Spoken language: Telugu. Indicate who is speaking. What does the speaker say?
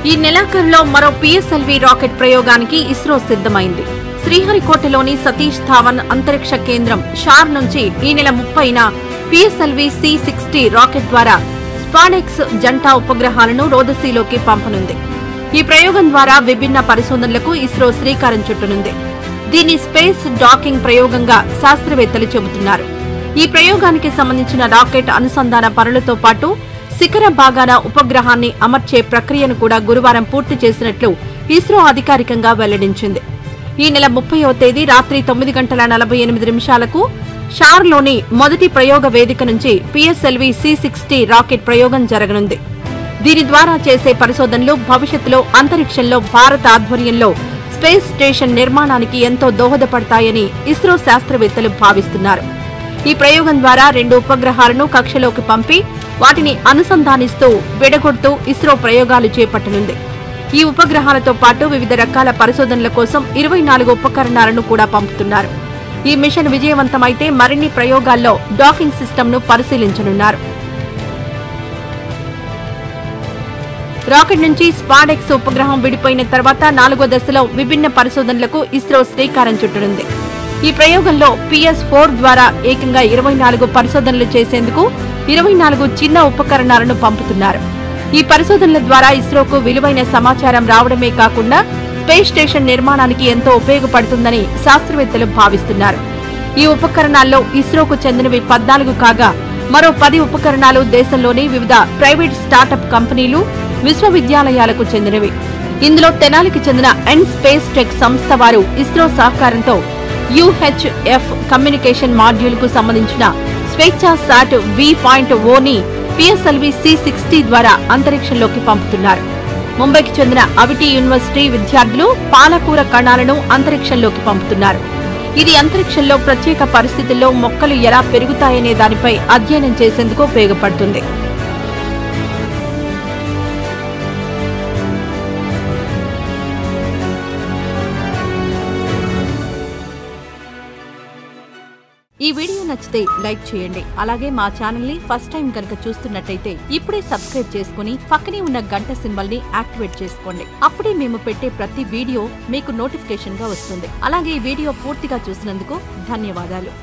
Speaker 1: ఈ నెలాఖరులో మరో పిఎస్ఎల్వి రాకెట్ ప్రయోగానికి ఇస్రో సిద్ధమైంది. శ్రీహరికోటలోని సతీష్ ధావన్ అంతరిక్ష కేంద్రం షార్ నుంచి ఈ నెల 30న పిఎస్ఎల్వి C-60 రాకెట్ ద్వారా స్పాడెక్స్ జంటా ఉపగ్రహాలను రోదసీలోకి పంపనుంది. ఈ ప్రయోగం ద్వారా విభిన్న పరిశోధనలకు ఇస్రో శ్రీకారం చుట్టనుంది. దీన్ని స్పేస్ డాకింగ్ ప్రయోగంగా శాస్త్రవేత్తలు చెబుతున్నారు. ఈ ప్రయోగానికి సంబంధించిన రాకెట్ అనుసంధాన పనులతో పాటు శిఖర భాగాన ఉపగ్రహాన్ని అమర్చే ప్రక్రియను కూడా గురువారం పూర్తి చేసినట్లు ఇస్రో అధికారికంగా వెల్లడించింది. ఈ నెల 30వ తేదీ రాత్రి 9:48 షార్లోని మొదటి ప్రయోగ వేదిక నుంచి పిఎస్ఎల్వి C-60 రాకెట్ ప్రయోగం జరగనుంది. దీని ద్వారా చేసే పరిశోధనలు భవిష్యత్తులో అంతరిక్షంలో భారత ఆధ్వర్యంలో స్పేస్ స్టేషన్ నిర్మాణానికి ఎంతో దోహదపడతాయని ఇస్రో శాస్త్రవేత్తలు భావిస్తున్నారు. ఈ ప్రయోగం ద్వారా 2 ఉపగ్రహాలను కక్షలోకి పంపి వాటిని అనుసంధానిస్తూ విడగొడుతూ ఇస్రో ప్రయోగాలు చేపట్టనుంది. ఈ ఉపగ్రహాలతో పాటు వివిధ రకాల పరిశోధనల కోసం 24 ఉపకరణాలను కూడా పంపుతున్నారు. ఈ మిషన్ విజయవంతమైతే మరిన్ని ప్రయోగాల్లో డాకింగ్ సిస్టమ్ను పరిశీలించనున్నారు. రాకెట్ నుంచి స్పాడెక్స్ ఉపగ్రహం విడిపోయిన తర్వాత 4వ దశలో విభిన్న పరిశోధనలకు ఇస్రో శ్రీకారం చుట్టనుంది. ఈ ప్రయోగంలో PS-4 ద్వారా ఏకంగా 24 పరిశోధనలు చేసేందుకు 24 చిన్న ఉపకరణాలను పంపుతున్నారు. ఈ పరిశోధనల ద్వారా ఇస్రోకు విలువైన సమాచారం రావడమే కాకుండా స్పేస్ స్టేషన్ నిర్మాణానికి ఎంతో ఉపయోగపడుతుందని శాస్త్రవేత్తలు భావిస్తున్నారు. ఈ ఉపకరణాల్లో ఇస్రోకు చెందినవి 14 కాగా మరో 10 ఉపకరణాలు దేశంలోని వివిధ ప్రైవేట్ స్టార్టప్ కంపెనీలు, విశ్వవిద్యాలయాలకు చెందినవి. ఇందులో తెనాలికి చెందిన స్పేస్ టెక్ సంస్థ వారు ఇస్రో సహకారంతో UHF కమ్యూనికేషన్ మాడ్యూల్ కు సంబంధించిన స్వేచ్ఛా సాట్ V.0ని పిఎస్ఎల్వి C-60 ద్వారా అంతరిక్షంలోకి పంపుతున్నారు. ముంబైకి చెందిన అవిటి యూనివర్సిటీ విద్యార్థులు పాలకూర కణాలను అంతరిక్షంలోకి పంపుతున్నారు. ఇది అంతరిక్షంలో ప్రత్యేక పరిస్థితుల్లో మొక్కలు ఎలా పెరుగుతాయనే దానిపై అధ్యయనం చేసేందుకు ఉపయోగపడుతుంది. ఈ వీడియో నచ్చితే లైక్ చేయండి. అలాగే మా ఛానల్ ని ఫస్ట్ టైం కనుక చూస్తున్నట్టయితే ఇప్పుడే సబ్స్క్రైబ్ చేసుకుని పక్కనే ఉన్న గంట సింబల్ ని యాక్టివేట్ చేసుకోండి. అప్పుడే మేము పెట్టే ప్రతి వీడియో మీకు నోటిఫికేషన్ గా వస్తుంది. అలాగే ఈ వీడియో పూర్తిగా చూసినందుకు ధన్యవాదాలు.